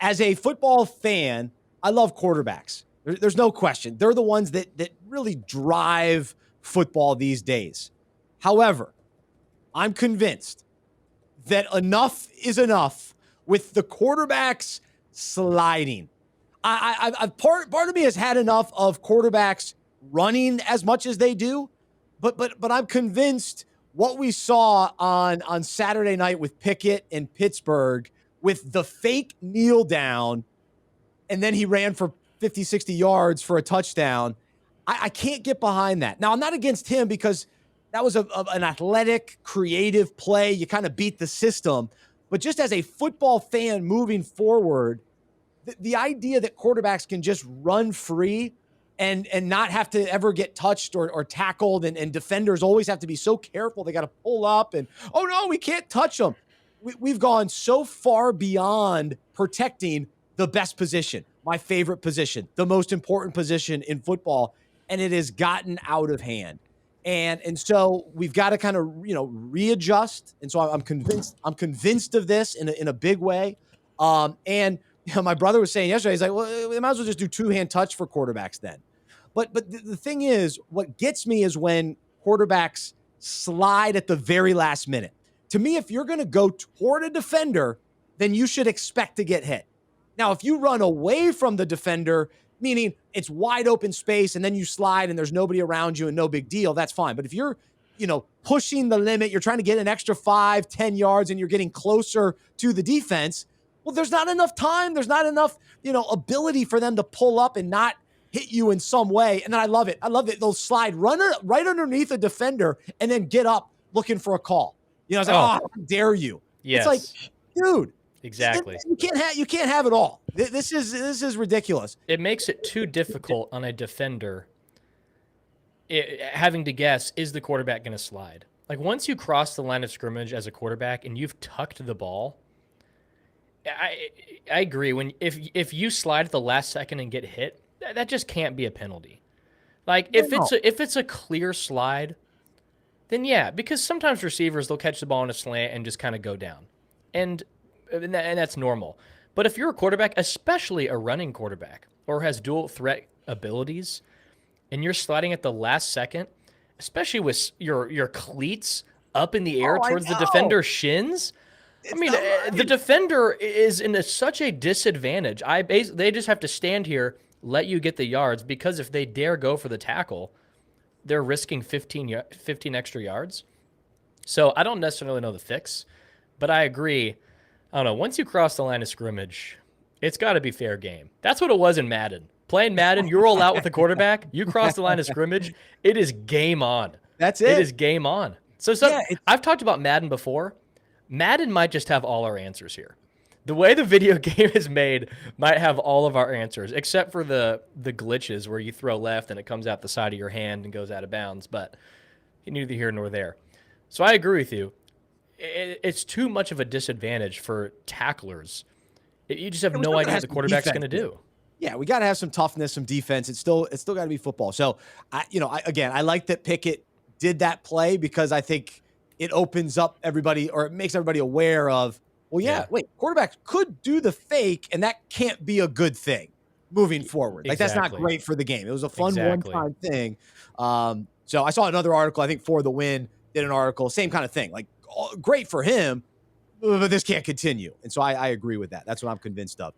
as a football fan, I love quarterbacks. There's no question. They're the ones that really drive football these days. However, I'm convinced that enough is enough with the quarterbacks sliding. Part of me has had enough of quarterbacks running as much as they do, but I'm convinced what we saw on Saturday night with Pickett in Pittsburgh with the fake kneel down, and then he ran for 50, 60 yards for a touchdown. I can't get behind that. Now, I'm not against him because that was an athletic, creative play. You kind of beat the system. But just as a football fan moving forward, the idea that quarterbacks can just run free and not have to ever get touched or tackled, and defenders always have to be so careful. They got to pull up and, oh, no, we can't touch them. We've gone so far beyond protecting the best position, my favorite position, the most important position in football, and it has gotten out of hand. And so we've got to kind of, readjust. And so I'm convinced of this in a big way. And my brother was saying yesterday, he's like, well, we might as well just do two-hand touch for quarterbacks then. But the thing is, what gets me is when quarterbacks slide at the very last minute. To me, if you're going to go toward a defender, then you should expect to get hit. Now, if you run away from the defender, meaning it's wide open space and then you slide and there's nobody around you and no big deal, that's fine. But if you're, pushing the limit, you're trying to get an extra 5-10 yards and you're getting closer to the defense, well, there's not enough time. There's not enough, ability for them to pull up and not hit you in some way. And then I love it. They'll slide right underneath a defender and then get up looking for a call. It's like, how dare you? Yes. It's like, dude. Exactly. You can't have it all. This is ridiculous. It makes it too difficult on a defender having to guess, is the quarterback going to slide? Like, once you cross the line of scrimmage as a quarterback and you've tucked the ball, I agree. If you slide at the last second and get hit, that just can't be a penalty. Like, if it's a clear slide, then yeah, because sometimes receivers, they'll catch the ball in a slant and just kind of go down. And that's normal. But if you're a quarterback, especially a running quarterback, or has dual threat abilities, and you're sliding at the last second, especially with your cleats up in the air towards the defender's shins, the defender is in such a disadvantage. They just have to stand here, let you get the yards, because if they dare go for the tackle, they're risking 15 extra yards. So I don't necessarily know the fix, but I agree. I don't know. Once you cross the line of scrimmage, it's got to be fair game. That's what it was in Madden. Playing Madden, you roll out with the quarterback, you cross the line of scrimmage, it is game on. That's it. It is game on. So I've talked about Madden before. Madden might just have all our answers here. The way the video game is made might have all of our answers, except for the glitches where you throw left and it comes out the side of your hand and goes out of bounds. But neither here nor there. So I agree with you. It's too much of a disadvantage for tacklers. You just have no idea what the quarterback's going to do. Yeah, we got to have some toughness, some defense. It's still got to be football. So, I like that Pickett did that play because I think it opens up everybody, or it makes everybody aware of, wait, quarterbacks could do the fake, and that can't be a good thing moving forward. Like, that's not great for the game. It was a fun one-time thing. So I saw another article, I think For the Win did an article, same kind of thing. Like, great for him, but this can't continue. And so I agree with that. That's what I'm convinced of.